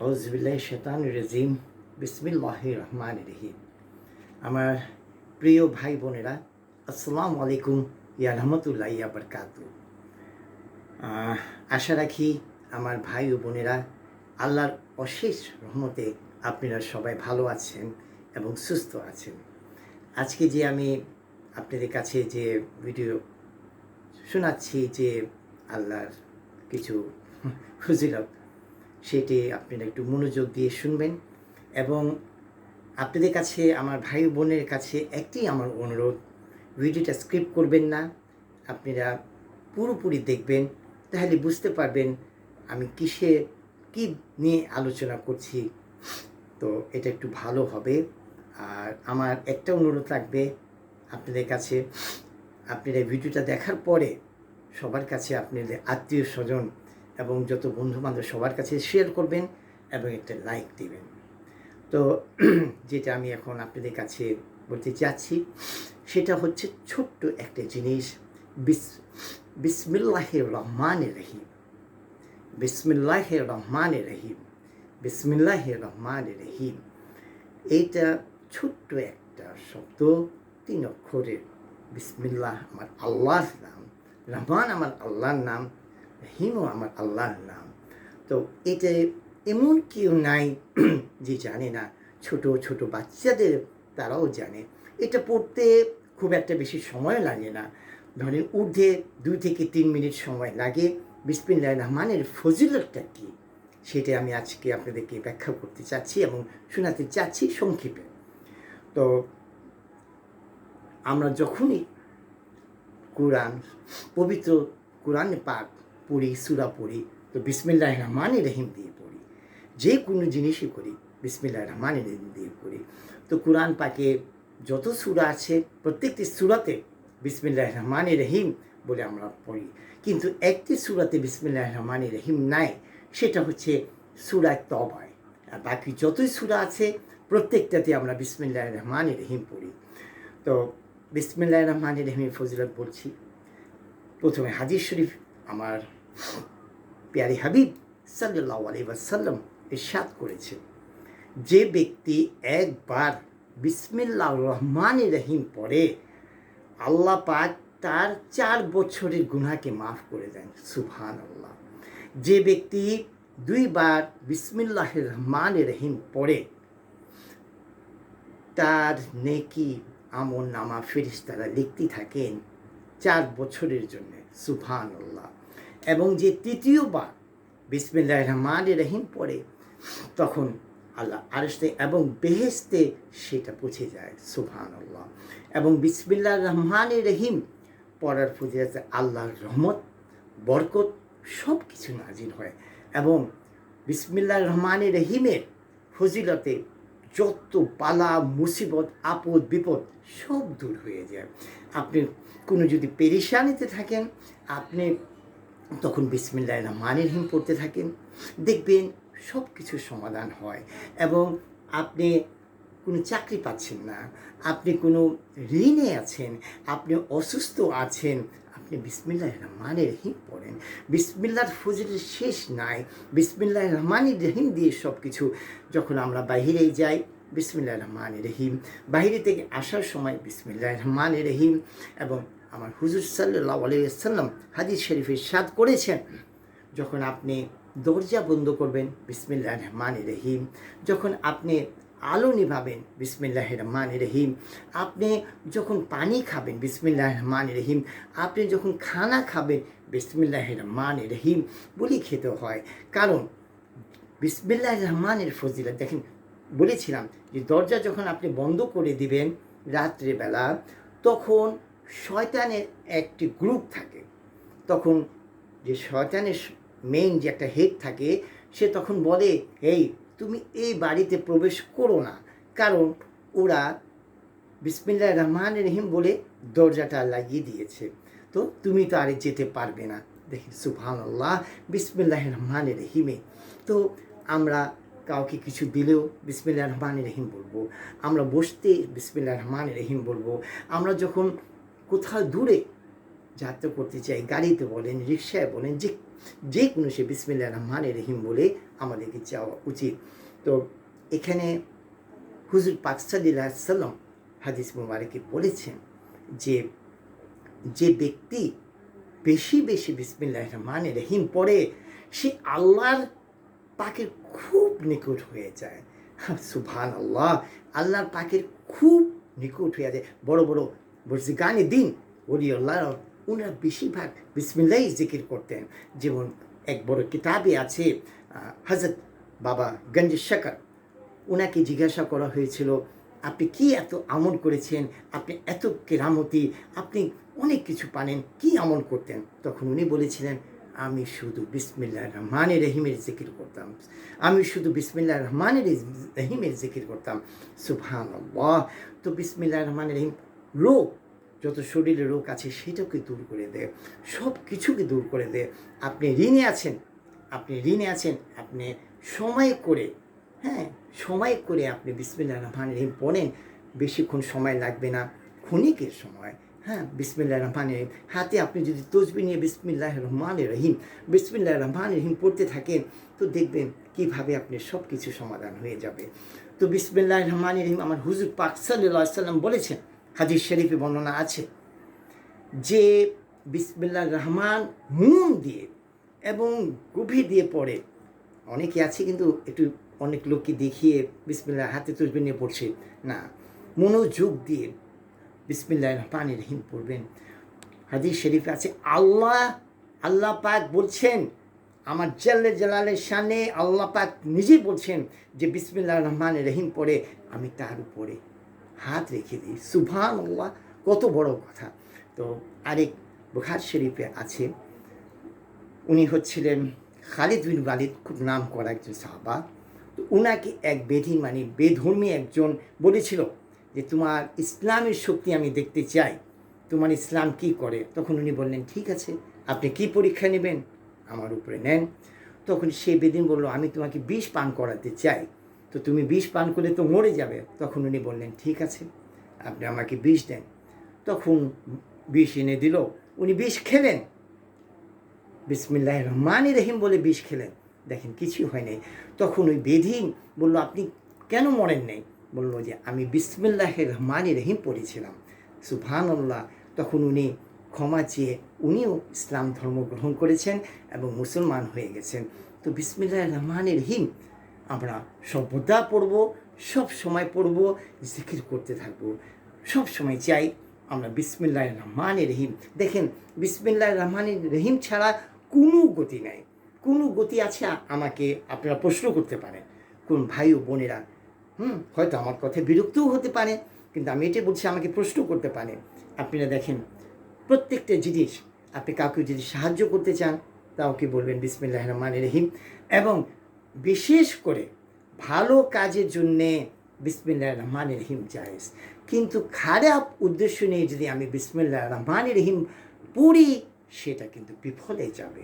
আউযুবিল্লাহি শাইতানির রাজিম বিসমিল্লাহির রহমানির রহিম। আমার প্রিয় ভাই বোনেরা, আসসালামু আলাইকুম ইয়া রাহমাতুল্লাহি ওয়া বারাকাতুহু। আশা রাখি আমার ভাই ও বোনেরা আল্লাহর অশেষ রহমতে আপনারা সবাই ভালো আছেন এবং সুস্থ আছেন। আজকে যে আমি আপনাদের কাছে যে ভিডিও শোনাচ্ছি যে আল্লাহর কিছু ফজিলত, সেটি আপনারা একটু মনোযোগ দিয়ে শুনবেন এবং আপনাদের কাছে আমার ভাই বোনের কাছে একটি আমার অনুরোধ, ভিডিওটা স্কিপ করবেন না, আপনারা পুরোপুরি দেখবেন, তাহলে বুঝতে পারবেন আমি কী নিয়ে আলোচনা করছি। তো এটা একটু ভালো হবে। আর আমার একটা অনুরোধ থাকবে আপনাদের কাছে, আপনারা ভিডিওটা দেখার পরে সবার কাছে আপনাদের আত্মীয় স্বজন এবং যত বন্ধুবান্ধব সবার কাছে শেয়ার করবেন এবং একটা লাইক দিবেন। তো যেটা আমি এখন আপনাদের কাছে বলতে চাচ্ছি সেটা হচ্ছে ছোট্ট একটা জিনিস, বিসমিল্লাহির রহমানির রহিম। বিসমিল্লাহির রহমানির রহিম, বিসমিল্লাহির রহমানির রহিম। এইটা ছোট্ট একটা শব্দ, 3 অক্ষরের। বিসমিল্লাহ আমার আল্লাহর নাম, রহমান আমার আল্লাহর নাম, রহিমও আমার আল্লাহর নাম। তো এটা এমন কেউ নাই যে জানে না। ছোট ছোট বাচ্চাদের তারাও জানে। এটা পড়তে খুব একটা বেশি সময় লাগে না, ধরেন ঊর্ধ্বে 2 থেকে 3 মিনিট সময় লাগে। বিসমিল্লাহির রহমানের ফজিলতটা কী সেটা আমি আজকে আপনাদেরকে ব্যাখ্যা করতে চাচ্ছি এবং শোনাতে চাচ্ছি সংক্ষেপে। তো আমরা যখনই কোরআন, পবিত্র কোরআনে পাক পড়ি, সূরা পড়ি, তো বিসমিল্লাহির রহমানির রহিম দিয়ে পড়ি। যে কোনো জিনিসই করি বিসমিল্লাহির রহমানির রহিম দিয়ে করি। তো কোরআন পাকে যত সূরা আছে প্রত্যেকটি সূরাতে বিসমিল্লাহির রহমানির রহিম বলে আমরা পড়ি, কিন্তু একটি সূরাতে বিসমিল্লাহির রহমানির রহিম নাই, সেটা হচ্ছে সূরা তওবায়। আর বাকি যতই সূরা আছে প্রত্যেকটাতে আমরা বিসমিল্লাহির রহমানির রহিম পড়ি। তো বিসমিল্লাহির রহমানির রহিমের ফজিলত বলছি। প্রথমে হাদিস শরীফ, আমার প্যারি হাবিব সাল্লাল্লাহু আলাইহি ওয়াসাল্লাম ইরশাদ করেছেন, যে ব্যক্তি একবার বিসমিল্লাহির রহমানির রহিম পড়ে আল্লাহ পাক তার 4 বছরের গুনাহকে মাফ করে দেন। সুবহানাল্লাহ। যে ব্যক্তি 2 বার বিসমিল্লাহির রহমানির রহিম পড়ে তার নেকি আমল নামা ফেরেশতারা লিখতে থাকেন 4 বছরের জন্য। সুবহানাল্লাহ। এবং যে 3য় বার বিসমিল্লাহির রহমানির রহিম পড়ে তখন আল্লাহ আরশে এবং বেহেশতে সেটা পৌঁছে যায়। সুবহানাল্লাহ। এবং বিসমিল্লাহির রহমানির রহিম পড়ার ফজিলতে আল্লাহর রহমত, বরকত সব কিছু নাজিল হয় এবং বিসমিল্লাহির রহমানির রহিমের ফজিলতে যত বালা মুসিবত আপদ বিপদ সব দূর হয়ে যায়। আপনি কোনো যদি পেরেশানিতে থাকেন, আপনি তখন বিসমিল্লাহির রহমানির রহিম পড়তে থাকেন, দেখবেন সব কিছুর সমাধান হয়। এবং আপনি কোনো চাকরি পাচ্ছেন না, আপনি কোনো ঋণে আছেন, আপনি অসুস্থ আছেন, আপনি বিসমিল্লাহির রহমানির রহিম পড়েন। বিসমিল্লাহর ফজিলত শেষ নাই। বিসমিল্লাহির রহমানির রহিম দিয়ে সব কিছু। যখন আমরা বাইরে যাই বিসমিল্লাহির রহমানির রহিম, বাইরে থেকে আসার সময় বিসমিল্লাহির রহমানির রহিম। এবং আমার হুজুর সাল্লাল্লাহু আলাইহি ওয়াসাল্লাম হাদিস শরীফে ইরশাদ করেছেন, যখন আপনি দরজা বন্ধ করবেন বিসমিল্লাহির রহমানির রহিম, যখন আপনি আলো নিভাবেন বিসমিল্লাহির রহমানির রহিম, আপনি যখন পানি খাবেন বিসমিল্লাহির রহমানির রহিম, আপনি যখন খানা খাবেন বিসমিল্লাহির রহমানির রহিম বলেই খেতে হয়। কারণ বিসমিল্লাহির রহমানির ফজিলত দেখেন, বলেছিলাম যে দরজা যখন আপনি বন্ধ করে দিবেন রাত্রেবেলা, তখন শয়তানের একটি গ্রুপ থাকে। তখন যে শয়তানের মেইন যে একটা হেড থাকে, সে তখন বলে, এই তুমি এই বাড়িতে প্রবেশ করো না, কারণ ওরা বিসমিল্লাহির রহমানির রহিম বলে দরজাটা লাগিয়ে দিয়েছে, তো তুমি তো আর যেতে পারবে না। দেখি সুবহানাল্লাহ, বিসমিল্লাহির রহমানির রহিমে। তো আমরা কাউকে কিছু দিলেও বিসমিল্লাহির রহমানির রহিম বলবো, আমরা বসতে বিসমিল্লাহির রহমানির রহিম বলবো, আমরা যখন কোথাও দূরে যাত্রা করতে চাই, গাড়িতে বলেন, রিক্সায় বলেন, যে যে কোনো সে বিসমিল্লাহ রহমানির রহিম বলে আমাদেরকে চাওয়া উচিত। তো এখানে হুজুর পাক সাল্লাল্লাহু আলাইহি সাল্লাম হাদিস মুবারকে বলেছেন যে যে ব্যক্তি বেশি বেশি বিসমিল্লাহ রহমানির রহিম পড়ে সে আল্লাহর পাকের খুব নিকট হয়ে যায়। সুবহানাল্লাহ, আল্লাহর পাকের খুব নিকট হয়ে যায়। বড় বড় বুজুর্গানে দিন ওলিউল্লাহ ওনারা বেশিরভাগ বিসমিল্লাহই জিকির করতেন। যেমন এক বড় কিতাবে আছে হযরত বাবা গঞ্জ শকর, ওনাকে জিজ্ঞাসা করা হয়েছিল আপনি কি এত আমল করেছেন, আপনি এত কেরামতি, আপনি অনেক কিছু পানেন, কি আমল করতেন? তখন উনি বলেছিলেন আমি শুধু বিসমিল্লাহ রহমানির রহিমের জিকির করতাম, আমি শুধু বিসমিল্লাহ রহমানির রহিমের জিকির করতাম। সুবহানাল্লাহ। তো বিসমিল্লাহ রহমানির রহিম রোগ, যত শরীরে রোগ আছে সেটাকে দূর করে দেয়, সব কিছুকে দূর করে দেয়। আপনি ঋণে আছেন, আপনি সময় করে সময় করে আপনি বিসমিল্লাহ রহমানির রহিম পড়েন, বেশিক্ষণ সময় লাগবে না, ক্ষণিকের সময়। বিসমিল্লাহ রহমানির রহিম হাতে আপনি যদি তসবিহ নিয়ে বিসমিল্লাহ রহমানির রহিম পড়তে থাকেন তো দেখবেন কিভাবে আপনি সব কিছু সমাধান হয়ে যাবে। তো বিসমিল্লাহ রহমানির রহিম আমার হুজুর পাক সাল্লাল্লাহু আলাইহি সাল্লাম বলেছেন, হাদিস শরীফে বর্ণনা আছে যে বিসমিল্লাহ রহমান মন দিয়ে এবং গভীর দিয়ে পড়ে। অনেকে আছে কিন্তু একটু অনেক লোককে দেখিয়ে বিসমিল্লাহ হাতে তসবিহ নিয়ে পড়ছে না, মনোযোগ দিয়ে বিসমিল্লাহ রহমানির রহিম পড়বেন। হাদিস শরীফে আছে আল্লাহ পাক বলছেন, আমার জালালের শানে আল্লাহ পাক নিজেই বলছেন যে বিসমিল্লাহ রহমানির রহিম পড়ে আমি তার উপরে হাত রেখে দিই। সুবহানাল্লাহ, কত বড় কথা। তো আরেক বুখারী শরীফে আছে, উনি হচ্ছিলেন খালিদ বিন ওয়ালিদ, খুব নাম করা একজন সাহাবা। তো উনাকে এক বেধর্মী একজন বলেছিল যে তোমার ইসলামের শক্তি আমি দেখতে চাই, তোমার ইসলাম কি করে? তখন উনি বললেন ঠিক আছে, আপনি কি পরীক্ষা নেবেন আমার উপরে নেন। তখন সে বেদিন বলল আমি তোমাকে বিষ পান করাতে চাই, তো তুমি বিষ পান করলে তো মরে যাবে। তখন উনি বললেন ঠিক আছে, আপনি আমাকে বিষ দেন। তখন বিষ এনে দিল, উনি বিষ খেলেন, বিসমিল্লাহ রহমানির রহিম বলে বিষ খেলেন, দেখেন কিছুই হয় নাই। তখন ওই বেদিন বলল আপনি কেন মরেন নাই? বললো যে আমি বিসমিল্লাহ রহমানির রহিম পড়েছিলাম। সুবহানাল্লাহ। তখন উনি ক্ষমা চেয়ে উনিও ইসলাম ধর্ম গ্রহণ করেছেন এবং মুসলমান হয়ে গেছেন। তো বিসমিল্লাহ রহমানির রহিম আমরা সর্বদা পড়ব, সব সময় পড়ব, জিকির করতে থাকবো। সব সময় চাই আমরা বিসমিল্লাহ রহমানির রহিম। দেখেন বিসমিল্লাহ রহমানির রহিম ছাড়া কোনো গতি নাই। কোনো গতি আছে আমাকে আপনারা প্রশ্ন করতে পারেন, কোন ভাই ও বোনেরা হয়তো আমার কথায় বিরক্তও হতে পারে, কিন্তু আমি এটাই বলছি আমাকে প্রশ্ন করতে পারেন। আপনারা দেখেন প্রত্যেকটা জিনিস, আপনি কাউকে যদি সাহায্য করতে চান তাও কি বলবেন বিসমিল্লাহ রহমানির রহিম, এবং বিশেষ করে ভালো কাজের জন্যে বিসমিল্লাহ রহমানির রহিম জায়েজ। কিন্তু খারাপ উদ্দেশ্য নিয়ে যদি আমি বিসমিল্লাহ রহমানির রহিম পড়ি সেটা কিন্তু বিফলে যাবে।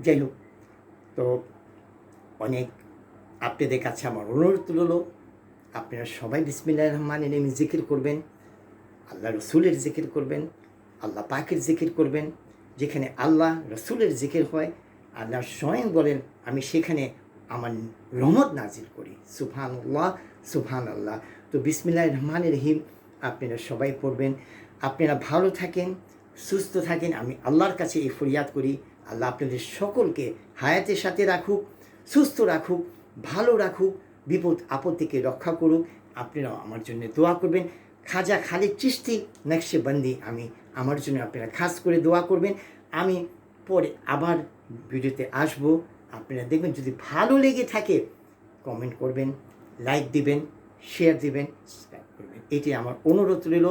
যাই হোক, তো অনেক আপনাদের কাছে আমার অনুরোধ হলো আপনারা সবাই বিসমিল্লাহ রহমানির রহিম জিকির করবেন, আল্লাহ রসুলের জিকির করবেন, আল্লাহ পাকের জিকির করবেন। যেখানে আল্লাহ রসুলের জিকির হয় আল্লাহ স্বয়ং বলেন আমি সেখানে আমার রহমত নাজিল করি। সুবহানাল্লাহ, সুবহানাল্লাহ। তো বিসমিল্লাহ রহমানির রহিম আপনারা সবাই পড়বেন। আপনারা ভালো থাকেন, সুস্থ থাকেন, আমি আল্লাহর কাছে এই ফরিয়াদ করি আল্লাহ আপনাদের সকলকে হায়াতের সাথে রাখুক, সুস্থ রাখুক, ভালো রাখুক, বিপদ আপদ থেকে রক্ষা করুক। আপনারাও আমার জন্য দোয়া করবেন। খাজা খালিদ চিশতি নকশবন্দি আমার জন্য আপনারা খাস করে দোয়া করবেন। আমি পরে আবার ভিডিওতে আসবো, আপনারা দেখবেন যদি ভালো লেগে থাকে কমেন্ট করবেন, লাইক দিবেন, শেয়ার দিবেন, সাবস্ক্রাইব করবেন, এটি আমার অনুরোধ রইল।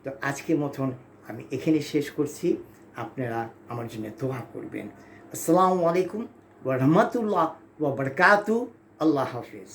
তো আজকের মতন আমি এখানে শেষ করছি, আপনারা আমার জন্য দোয়া করবেন। আসসালামু আলাইকুম ওয়া রাহমাতুল্লাহ ওয়া বারাকাতুহু। আল্লাহ হাফিজ।